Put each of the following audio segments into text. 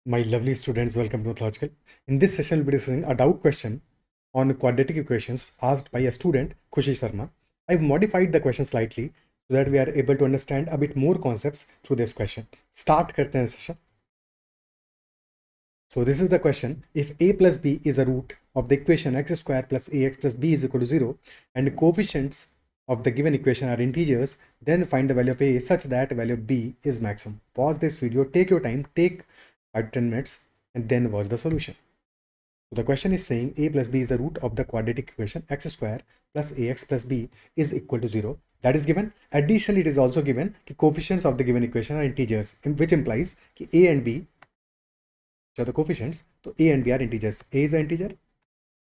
My lovely students, welcome to Mathological. In this session, we'll be discussing a doubt question on quadratic equations asked by a student, Khushi Sharma. I've modified the question slightly so that we are able to understand a bit more concepts through this question. Start karte hain session. So this is the question. If a plus b is a root of the equation x square plus ax plus b is equal to 0 and the coefficients of the given equation are integers, then find the value of a such that value of b is maximum. Pause this video, take your time, take 5 to 10 minutes and then watch the solution. So the question is saying a plus b is the root of the quadratic equation x square plus ax plus b is equal to 0. That is given. Additionally, it is also given that coefficients of the given equation are integers, which implies that a and b, which are the coefficients, so a and b are integers. A is an integer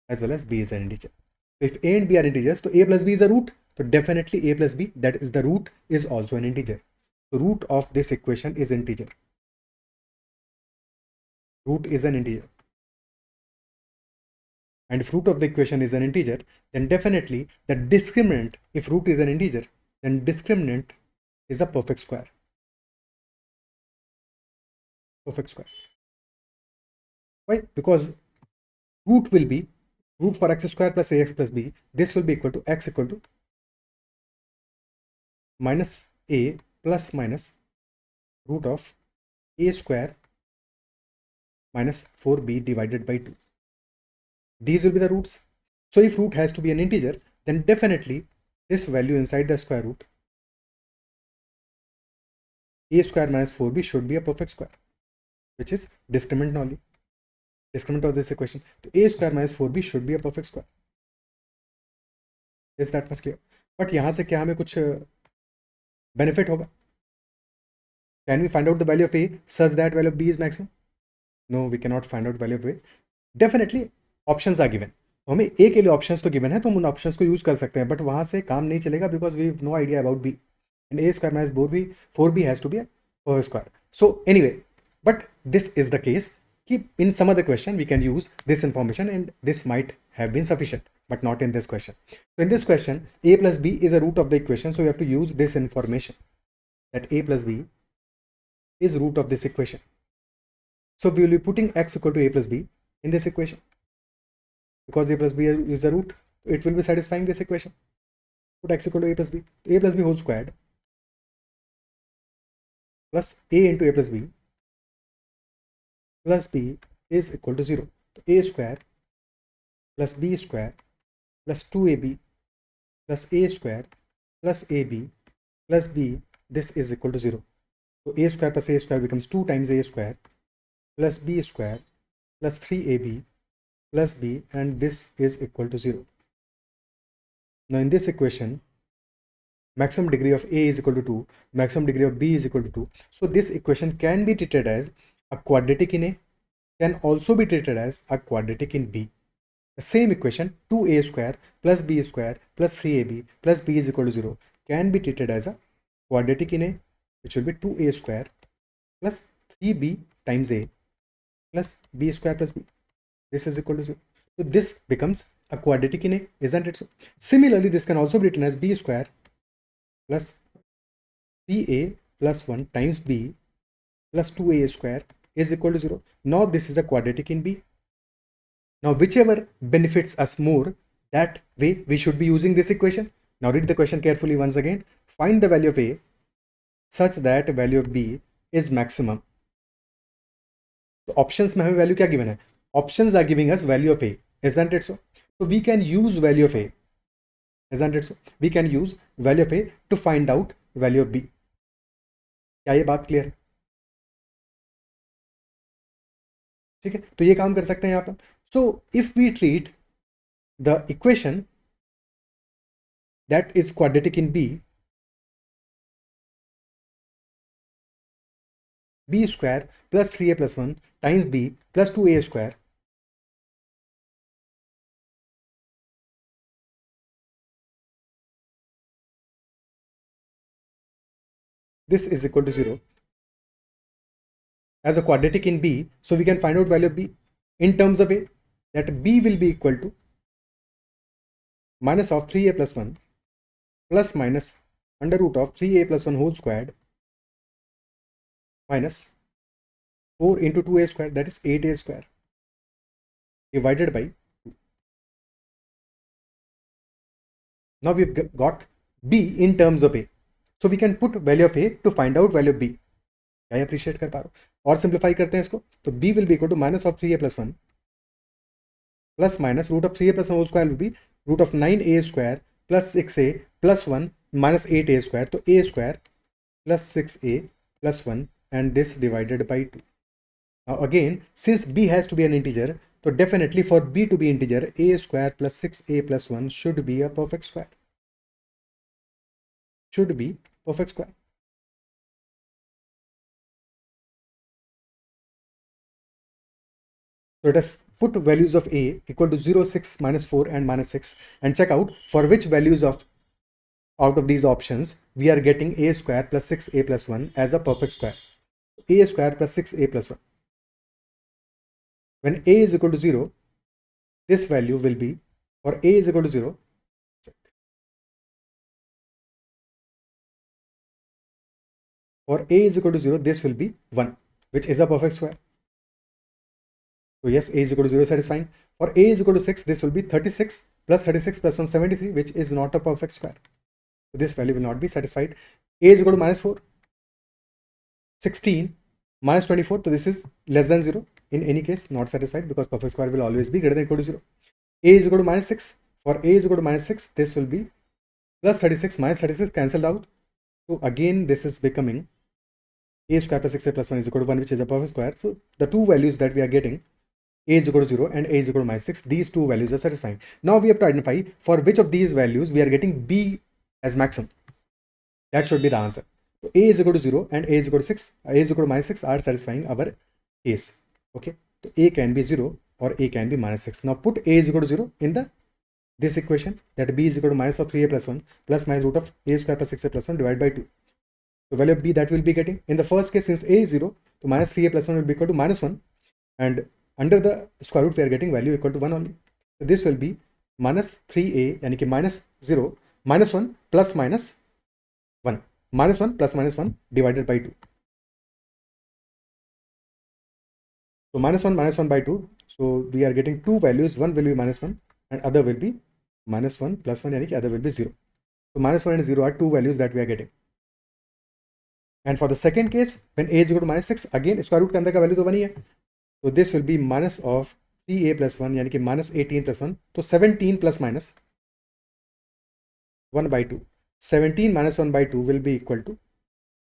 as well as b is an integer. So if a and b are integers, so a plus b is a root. So definitely a plus b, that is the root, is also an integer. The root of this equation is integer. Root is an integer. And if root of the equation is an integer, then definitely the discriminant, if root is an integer, then discriminant is a perfect square. Perfect square. Why? Because root will be root for x square plus ax plus b. This will be equal to x equal to minus a plus minus root of a square minus 4b divided by 2. These will be the roots. So if root has to be an integer, then definitely this value inside the square root, a square minus 4b, should be a perfect square, which is discriminant only. Discriminant of this equation. So a square minus 4b should be a perfect square. Is that much clear? But यहाँ से क्या हमें कुछ benefit होगा? Can we find out the value of a such that value of b is maximum? No, we cannot find out value of a. Definitely options are given. हमें a के लिए options तो given है, तो हम उन options को use कर सकते हैं, but वहाँ से काम नहीं चलेगा because we have no idea about b. And a square minus 4b has to be a whole square. So anyway, but this is the case. In some other question we can use this information and this might have been sufficient, but not in this question. So in this question, a plus b is a root of the equation, so we have to use this information that a plus b is root of this equation. So we will be putting x equal to a plus b in this equation. Because a plus b is a root, it will be satisfying this equation. Put x equal to a plus b. A plus b whole squared plus a into a plus b plus b is equal to 0. So a square plus b square plus 2ab plus a square plus ab plus b, this is equal to 0. So a square plus a square becomes 2 times a square plus b square plus 3ab plus b, and this is equal to 0. Now in this equation, maximum degree of a is equal to 2, maximum degree of b is equal to 2. So this equation can be treated as a quadratic in a, can also be treated as a quadratic in b. The same equation, 2a square plus b square plus 3ab plus b is equal to 0, can be treated as a quadratic in a, which will be 2a square plus 3b times a plus b square plus b. This is equal to 0. So this becomes a quadratic in a, isn't it so? Similarly, this can also be written as b square plus 3a plus 1 times b plus 2a square is equal to 0. Now this is a quadratic in b. Now whichever benefits us more, that way we should be using this equation. Now read the question carefully once again. Find the value of a such that value of b is maximum. So options में हमें value क्या given है? Options are giving us value of a, isn't it so? So we can use value of a, isn't it so? We can use value of a to find out value of b. क्या ये बात clear है? ठीक है, तो ये काम कर सकते हैं यहाँ पर. So if we treat the equation that is quadratic in b, b square plus 3a plus 1 times b plus 2a square, this is equal to 0 as a quadratic in b. So we can find out value of b in terms of a, that b will be equal to minus of 3a plus 1 plus minus under root of 3a plus 1 whole squared minus 4 into 2a square, that is 8a square, divided by 2. Now we've got b in terms of a. So we can put value of a to find out value of b. क्या appreciate कर पा रहा हूँ? और simplify करते हैं इसको, तो b will be equal to minus of 3a plus 1 plus minus root of 3a plus 1 whole square will be root of 9a square plus 6a plus 1 minus 8a square. तो a square plus 6a plus 1 and this divided by 2. Now again, since b has to be an integer, so definitely for b to be integer, a square plus 6a plus 1 should be a perfect square. Should be perfect square. So let us put values of a equal to 0, 6, minus 4 and minus 6 and check out for which values of out of these options we are getting a square plus 6a plus 1 as a perfect square. A square plus 6a plus 1. When a is equal to 0, this value will be, for a is equal to 0, for a is equal to 0, this will be 1, which is a perfect square. So yes, a is equal to 0 is satisfying. For a is equal to 6, this will be 36 plus 36 plus 1, 73, which is not a perfect square. So this value will not be satisfied. A is equal to minus 4, 16, minus 24, so this is less than 0. In any case, not satisfied because perfect square will always be greater than or equal to 0. A is equal to minus 6. For a is equal to minus 6, this will be plus 36 minus 36 cancelled out. So again, this is becoming a square plus 6a plus 1 is equal to 1, which is a perfect square. So the two values that we are getting, a is equal to 0 and a is equal to minus 6, these two values are satisfying. Now we have to identify for which of these values we are getting b as maximum. That should be the answer. So a is equal to 0 and a is equal to 6, a is equal to minus 6 are satisfying our case. Okay, so a can be 0 or a can be minus 6. Now put a is equal to 0 in this equation, that b is equal to minus of 3a plus 1 plus minus root of a square plus 6a plus 1 divided by 2. So value of b that will be getting, in the first case, since a is 0, so minus 3a plus 1 will be equal to minus 1, and under the square root we are getting value equal to 1 only. So this will be minus 3a, yani ki minus 0, minus 1 plus minus 1, minus 1 plus minus 1 divided by 2. So minus 1 by 2, so we are getting two values, one will be minus 1 and other will be minus 1 plus 1, yani ki other will be 0. So minus 1 and 0 are two values that we are getting. And for the second case, when a is equal to minus 6, again square root के अंदर का value तो 1 ही है. So this will be minus of 3a plus 1, यानी कि minus 18 plus 1. तो 17 plus minus 1 by 2. 17 minus 1 by 2 will be equal to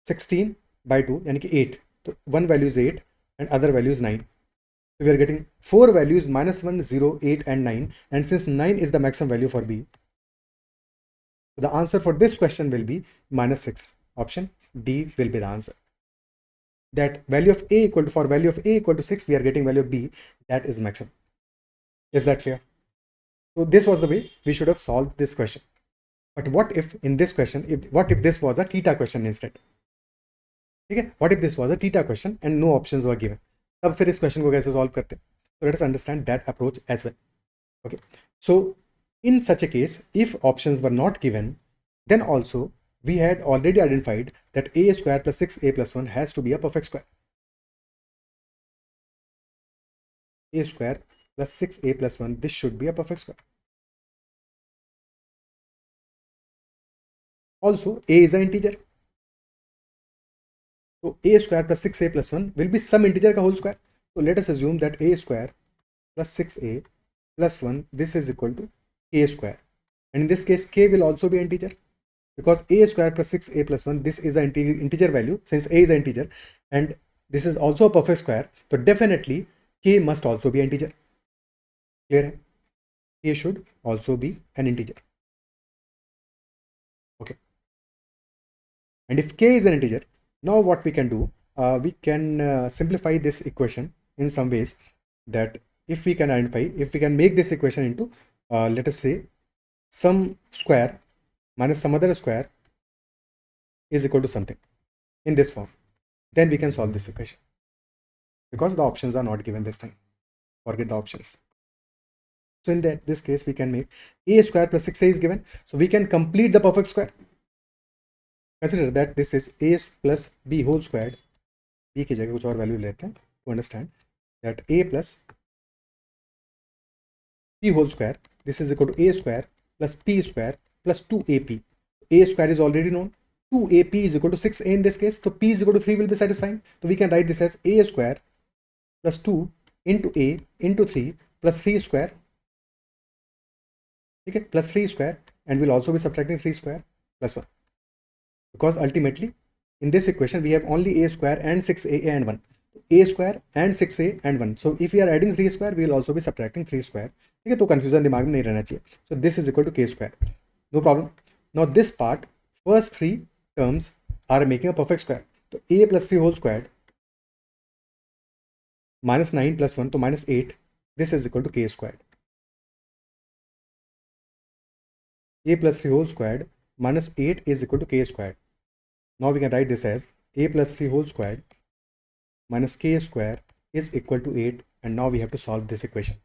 16 by 2, यानी कि 8. So one value is 8 and other value is 9. So we are getting four values, minus 1, 0, 8 and 9. And since 9 is the maximum value for B, so the answer for this question will be minus 6. Option D will be the answer. That value of a equal to, for value of a equal to 6, we are getting value of b, that is maximum. Is that clear? So this was the way we should have solved this question. But what if in this question, what if this was a theta question instead? Okay, what if this was a theta question and no options were given? तब फिर इस question को कैसे solve करते? So let us understand that approach as well. Okay, so in such a case, if options were not given, then also we had already identified that a square plus 6a plus 1 has to be a perfect square. A square plus 6a plus 1, this should be a perfect square. Also, a is an integer. So a square plus 6a plus 1 will be some integer ka whole square. So let us assume that a square plus 6a plus 1, this is equal to a square. And in this case, k will also be an integer. Because a square plus 6a plus 1, this is an integer value, since a is an integer and this is also a perfect square, so definitely k must also be an integer. Clear? K should also be an integer. Okay. And if k is an integer, now what we can do, we can simplify this equation in some ways, that if we can identify, if we can make this equation into, let us say, some square minus some other square is equal to something in this form, then we can solve this equation, because the options are not given this time. Forget the options. So in this case, we can make a square plus 6a is given, so we can complete the perfect square. Consider that this is a plus b whole squared, b की जगह कुछ और value लेते हैं, to understand that a plus p whole square, this is equal to a square plus p square plus 2ap. A square is already known. 2ap is equal to 6a in this case. So p is equal to 3 will be satisfying. So we can write this as a square plus 2 into a into 3 plus 3 square. Okay, plus 3 square, and we'll also be subtracting 3 square plus 1. Because ultimately in this equation we have only a square and 6a and 1. A square and 6a and 1. So if we are adding 3 square, we will also be subtracting 3 square. ठीक है, तो confusion दिमाग में नहीं रहना चाहिए. So this is equal to k square. No problem. Now this part, first 3 terms are making a perfect square. So a plus 3 whole squared minus 9 plus 1, so minus 8. This is equal to k squared. A plus 3 whole squared minus 8 is equal to k squared. Now we can write this as a plus 3 whole squared minus k square is equal to 8, and now we have to solve this equation.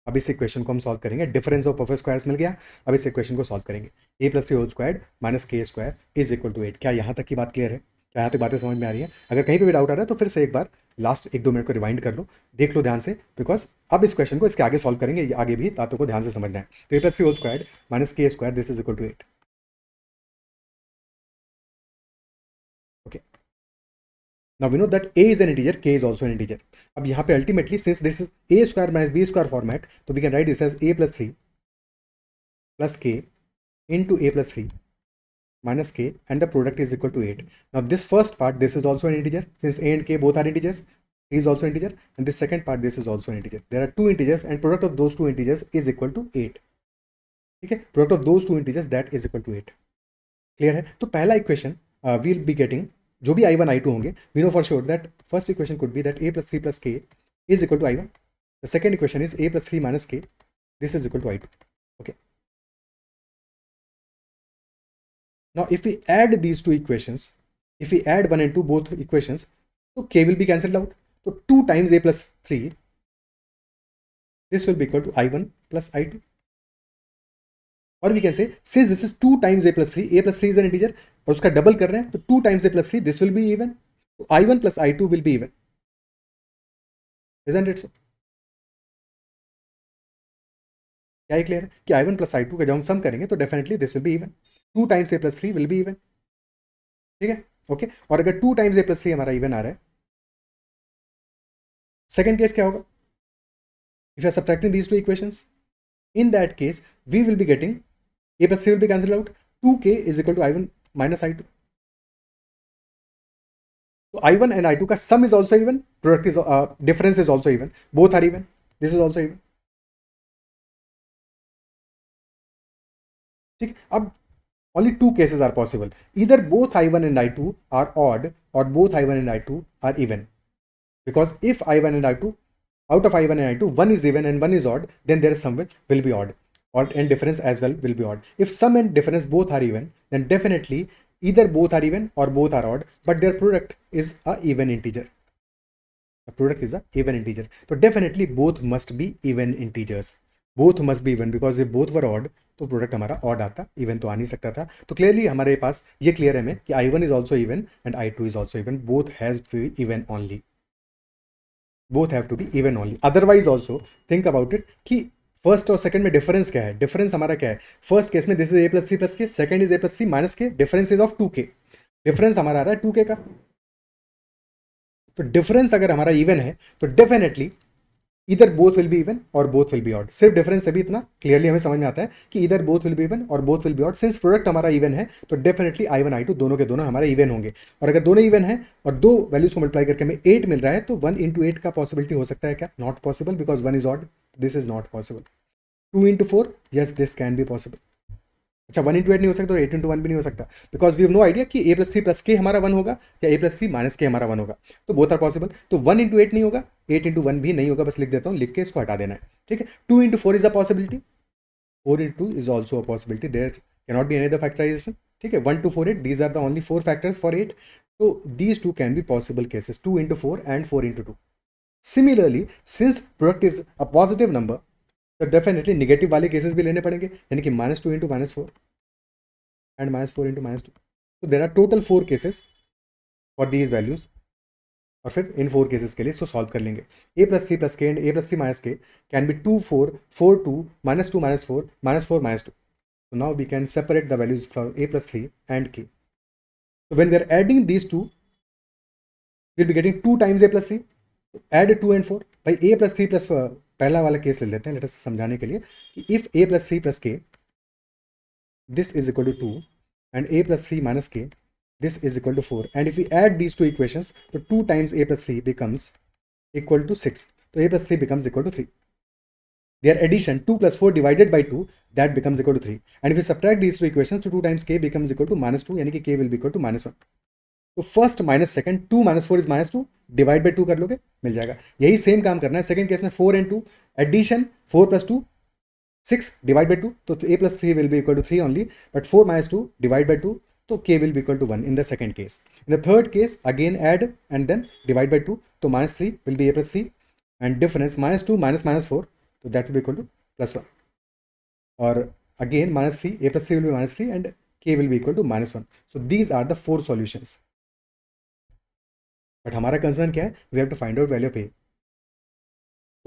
अब इस equation को हम solve करेंगे. Difference of perfect squares मिल गया. अब इस equation को सॉल्व करेंगे. a plus 3 whole squared minus के स्क्वायर इज इक्वल टू 8. क्या यहाँ तक की बात क्लियर है? क्या यहाँ तक बातें समझ में आ रही है? अगर कहीं पे भी डाउट आ रहा है तो फिर से एक बार लास्ट 1-2 मिनट को रिवाइंड कर लो, देख लो ध्यान से, बिकॉज अब इस क्वेश्चन को इसके आगे सॉल्व करेंगे. आगे भी बातों को ध्यान से समझना है. तो a plus 3 whole squared minus के square this is equal to 8. Okay, now we know that a is an integer, k is also an integer. अब यहाँ पे ultimately since this is a square minus b square format, so we can write this as a plus 3 plus k into a plus 3 minus k, and the product is equal to 8. Now this first part, this is also an integer since a and k both are integers. 3 is also integer, and this second part, this is also an integer. There are two integers and product of those two integers is equal to 8. Okay, product of those two integers that is equal to 8. Clear है? तो पहला equation we'll be getting जो भी i1 i2 होंगे, we know for sure that first equation could be that a plus 3 plus k is equal to i1. The second equation is a plus 3 minus k, this is equal to i2. Okay, now if we add these two equations, if we add 1 and 2 both equations, so k will be cancelled out. So 2 times a plus 3, this will be equal to i1 plus i2. और we can say since this is 2 times a plus 3 is an integer और उसका double कर रहे हैं, तो 2 times a plus 3 this will be even, so i1 plus i2 will be even, isn't it so? क्या clear है कि i1 plus i2 का जब हम सम करेंगे तो definitely this will be even. 2 times a plus 3 will be even. ठीक है, ओके. और अगर 2 times a plus 3 हमारा इवन आ रहा है, सेकेंड केस क्या होगा? If you are subtracting these two equations, in that case we will be getting a plus 3 will be cancelled out. 2k is equal to i1 minus i2. So i1 and i2 का sum is also even, product is difference is also even, both are even, this is also even. ठीक, अब only two cases are possible, either both i1 and i2 are odd or both i1 and i2 are even. Because if i1 and i2, out of i1 and i2 one is even and one is odd, then their sum will be odd, or and difference as well will be odd. If sum and difference both are even, then definitely either both are even or both are odd, but their product is a even integer. The product is a even integer, so definitely both must be even integers. Both must be even, because if both were odd तो product हमारा odd आता, even तो आ नहीं सकता था. तो clearly हमारे पास ये क्लियर है हमें कि i1 is also even and i2 is also even, both has to be even only, both have to be even only. Otherwise also think about it कि फर्स्ट और सेकंड में डिफरेंस क्या है? डिफरेंस हमारा क्या है? फर्स्ट केस में this is a plus 3 plus k, second is a plus 3 minus k, difference is of 2k. Difference हमारा आ रहा है 2k का. तो डिफरेंस अगर हमारा इवन है तो डेफिनेटली इधर बोथ विल बी इवन और बोथ विल बी ऑड. सिर्फ डिफरेंस से भी इतना क्लियरली हमें समझ में आता है कि इधर बोथ विल बी इवन और both will be odd. Since product हमारा इवन है तो डेफिनेटली i1 i2 दोनों के दोनों हमारे इवन होंगे. और अगर दोनों इवन है और दो वैल्यूज को मल्टीप्लाई करके हमें 8 मिल रहा है, तो 1 into 8 का पॉसिबिलिटी हो सकता है क्या? Not possible, because 1 is odd, this is not possible. 2 into 4, yes this can be possible. अच्छा, 1 into 8 नहीं हो सकता, तो 8 into 1 भी नहीं हो सकता, because we have no idea कि a plus 3 plus k हमारा 1 होगा या a plus 3 minus k हमारा 1 होगा. तो बोथ आर पॉसिबल. तो 1 into 8 नहीं होगा, 8 into 1 भी नहीं होगा, बस लिख देता हूँ, लिख के इसको हटा देना है. ठीक है. 2 into 4 is a possibility, 4 into 2 is also a possibility, there cannot be any other factorization. ठीक है. 1 2 4 8, these are the only 4 factors for 8. So these two can be possible cases, 2 into 4 and 4 into 2. Similarly, since product is a positive number, तो definitely negative वाले cases भी लेने पड़ेंगे, यानी कि -2 into -4 and -4 into -2. So there are total 4 cases for these values, और फिर इन 4 cases के लिए इसको सॉल्व कर लेंगे। a प्लस 3 प्लस के एंड a प्लस 3 माइनस के can be 2 4 4 2 minus 2 minus 4 minus 4 minus 2. So now we can separate the values from a plus 3 and k. So when we are adding these two, we'll be getting 2 times a plus 3. So add 2 and 4. भाई a plus 3 plus पहला वाला case ले लेते हैं, let us समझाने के लिए कि if a plus 3 plus k this is equal to 2 and a plus 3 minus k this is equal to 4, and if we add these two equations, so 2 times a plus 3 becomes equal to 6. So a plus 3 becomes equal to 3. Their addition 2 plus 4 divided by 2, that becomes equal to 3. And if we subtract these two equations, so 2 times k becomes equal to minus 2, यानी कि k will be equal to minus 1. तो first minus second 2 minus 4 is minus 2, divide by 2 कर लोगे मिल जाएगा। यही same काम करना है सेकंड केस में, 4 and 2 addition 4 plus 2 6 divide by 2, तो a plus 3 will be equal to 3 only, but 4 minus 2 divide by 2, तो k will be equal to 1 in the second case. In the third case again add and then divide by 2, तो minus 3 will be a plus 3 and difference minus 2 minus minus 4, so that will be equal to plus 1, or again minus 3, a plus 3 will be minus 3 and k will be equal to minus 1. So these are the 4 solutions. But हमारा concern क्या है, we have to find out value of a.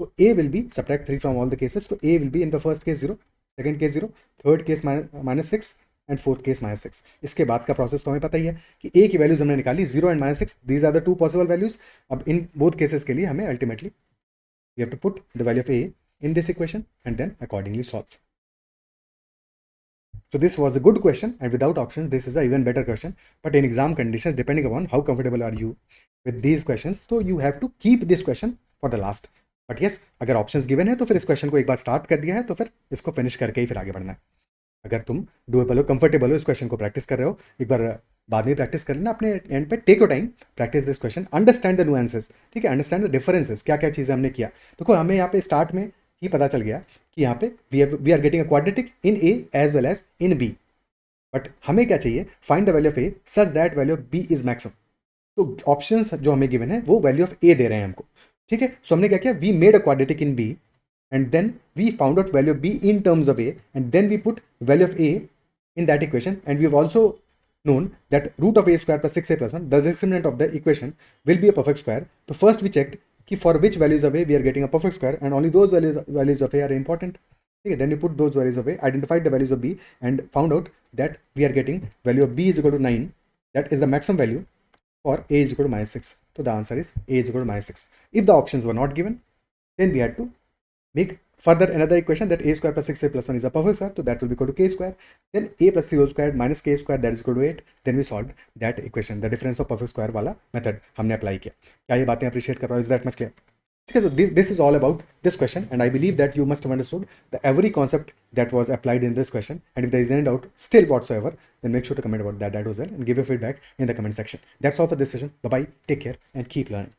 So a will be subtract 3 from all the cases, so a will be in the first case 0, second case 0, third case minus 6 and fourth case minus 6. इसके बाद का process तो हमें पता ही है कि a की values हमने निकाली 0 and minus 6, these are the two possible values. अब इन both cases के लिए हमें ultimately we have to put the value of a in this equation and then accordingly solve. So this was a good question, and without options this is an even better question, but in exam conditions, depending upon how comfortable are you with these questions, so you have to keep this question for the last. But yes, अगर options given है तो फिर इस question को एक बार start कर दिया है तो फिर इसको finish करके ही फिर आगे बढ़ना है। अगर तुम डुएबल हो, कंफर्टेबल हो, इस क्वेश्चन को प्रैक्टिस कर रहे हो, एक बार बाद में प्रैक्टिस कर लेना अपने एंड पे, take your time, practice this question, understand the nuances, ठीक है, अंडरस्टैंड द डिफरेंसेस, क्या क्या चीज़ें हमने किया। देखो हमें यहाँ पे स्टार्ट में ही पता चल गया कि यहाँ पे we are getting a quadratic in a as well as in b, but हमें क्या चाहिए, find the value of a such that value of b is maximum. तो ऑप्शंस जो हमें गिवन है वो वैल्यू ऑफ ए दे रहे हैं हमको, ठीक है। सो हमने क्या किया, we made a quadratic in b and then we found out value of b in terms of a, and then we put value of a in that equation, and we have also known that root of a square plus 6a plus 1, the discriminant of the equation will be a perfect square. So first we checked ki for which values of a we are getting a perfect square, and only those values of a are important. Okay, then we put those values of a, identified the values of b, and found out that we are getting value of b is equal to 9, that is the maximum value for a is equal to minus 6. So the answer is a is equal to minus 6. If the options were not given, then we had to make further another equation that a square plus 6a plus 1 is a perfect square, so that will be equal to k square, then a plus 3 whole square minus k square, that is equal to 8. Then we solved that equation, the difference of perfect square वाला method हमने apply किया। क्या ये बातें appreciate कर रहा हूँ, is that much clear? ठीक है, तो this is all about this question, and I believe that you must have understood the every concept that was applied in this question, and if there is any doubt still whatsoever, then make sure to comment about that as well and give your feedback in the comment section. That's all for this session. Bye bye, take care and keep learning.